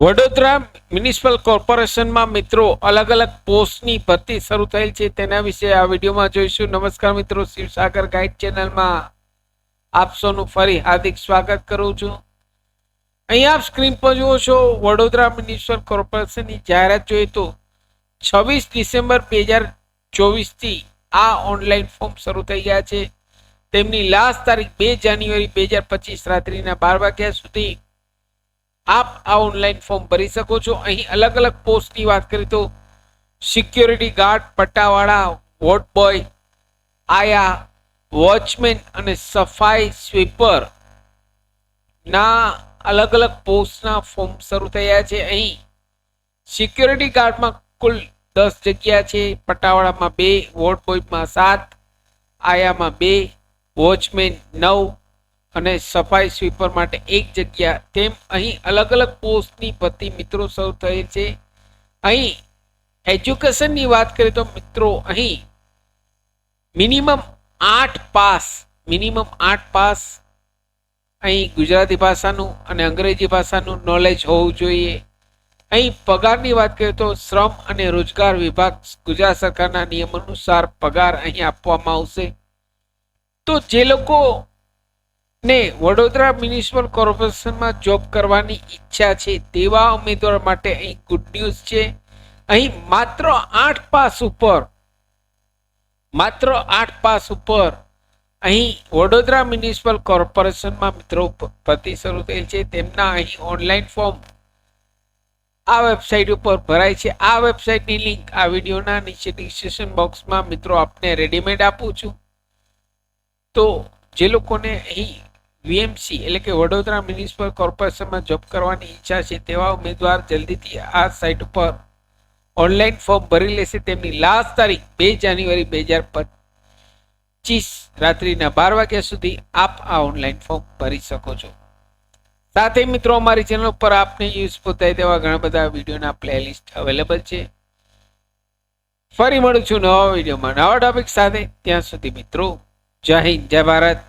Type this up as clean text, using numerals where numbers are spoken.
Vadodara municipal કોર્પોરેશનમાં મિત્રો અલગ અલગ પોસ્ટની ભરતી શરૂ થયેલ છે તેના વિશે આ વિડીયોમાં જોઈશું. નમસ્કાર મિત્રો, શિવસાગર ગાઈડ ચેનલમાં આપ સૌનું ફરી હાર્દિક સ્વાગત કરું છું. અહીં આપ સ્ક્રીન પર જુઓ છો વડોદરા મ્યુનિસિપલ કોર્પોરેશનની જાહેરાત જોઈએ તો 26 ડિસેમ્બર 2024 થી આ ઓનલાઈન ફોર્મ શરૂ થઈ ગયા છે. તેમની લાસ્ટ તારીખ 2 જાન્યુઆરી 2025 રાત્રિના 12 વાગ્યા સુધી આપ આ ઓનલાઈન ફોર્મ ભરી શકો છો. અહીં અલગ અલગ પોસ્ટની વાત કરીએ તો સિક્યોરિટી ગાર્ડ, પટ્ટાવાળા, વોર્ડ બોય, આયા, વોચમેન અને સફાઈ સ્વીપર ના અલગ અલગ પોસ્ટના ફોર્મ શરૂ થયા છે. અહીં સિક્યોરિટી ગાર્ડમાં કુલ 10 જગ્યા છે, પટ્ટાવાળામાં 2, વોર્ડ બોયમાં 7, આયામાં 2, વોચમેન 9 અને સફાઈ સ્વીપર માટે 1 જગ્યા. તેમ અહીં અલગ અલગ પોસ્ટની ભરતી મિત્રો શરૂ થઈ છે. અહીં એજ્યુકેશનની વાત કરીએ તો મિત્રો અહીં મિનિમમ 8 પાસ અહીં ગુજરાતી ભાષાનું અને અંગ્રેજી ભાષાનું નોલેજ હોવું જોઈએ. અહીં પગારની વાત કરીએ તો શ્રમ અને રોજગાર વિભાગ ગુજરાત સરકારના નિયમ અનુસાર પગાર અહીં આપવામાં આવશે. તો જે લોકો ને વડોદરા મ્યુનિસિપલ કોર્પોરેશનમાં જોબ કરવાની ઈચ્છા છે તેવા ઉમેદવાર માટે અહીં ગુડ ન્યૂઝ છે. અહીં માત્ર 8 પાસ ઉપર અહીં વડોદરા મ્યુનિસિપલ કોર્પોરેશનમાં મિત્રો ભરતી શરૂ થયેલ છે. તેમના અહીં ઓનલાઈન ફોર્મ આ વેબસાઇટ ઉપર ભરાય છે. આ વેબસાઇટની લિંક આ વિડીયોના નીચે ડિસ્ક્રિપ્શન બોક્સમાં મિત્રો આપને રેડીમેડ આપું છું. તો જે લોકોને અહીં વીએમસી એટલે કે વડોદરા મ્યુનિસિપલ કોર્પોરેશનમાં જોબ કરવાની ઈચ્છા છે તેવા ઉમેદવાર જલ્દીથી આ સાઇટ ઉપર ઓનલાઈન ફોર્મ ભરી લેશે. તેમની લાસ્ટ તારીખ 2 જાન્યુઆરી 2025 રાત્રિના 12 વાગ્યા સુધી આપ આ ઓનલાઈન ફોર્મ ભરી શકો છો. સાથે મિત્રો અમારી ચેનલ ઉપર આપને યુઝફુલ થાય તેવા ઘણા બધા વિડીયોના પ્લેલિસ્ટ અવેલેબલ છે. ફરી મળું છું નવા વિડીયોમાં નવા ટોપિક સાથે. ત્યાં સુધી મિત્રો જય હિન્દ, જય ભારત.